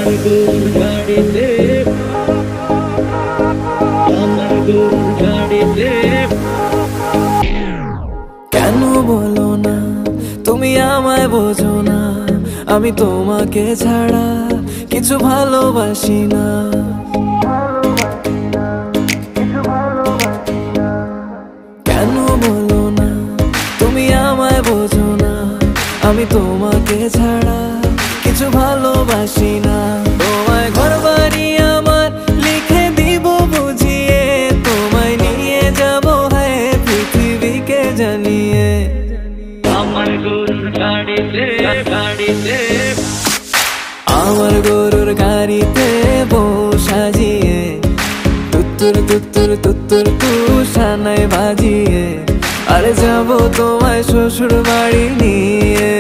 আমার গরুর গাড়িতে, আমার গরুর গাড়িতে। কেন বলো না তুমি আমায় বোঝো না, আমি তোমাকে ছাড়া কিছু ভালোবাসি না। কেন বলো না তুমি আমায় বোঝো না, আমি তোমাকে ছাড়া কিছু ভালোবাসি না। তোমায় ঘর বাড়ি আমার লিখে দিব বুঝিয়ে, তোমায় নিয়ে যাব হ্যাঁ পৃথিবীকে জানিয়ে। আমার গরুর গাড়িতে, গাড়িতে, আমার গরুর গাড়িতে বউ সাজিয়ে, তুত্তুর তুত্তুর তুত্তুর তু সানাই বাজিয়ে, আরে যাবো তোমায় শ্বশুর বাড়ি নিয়ে।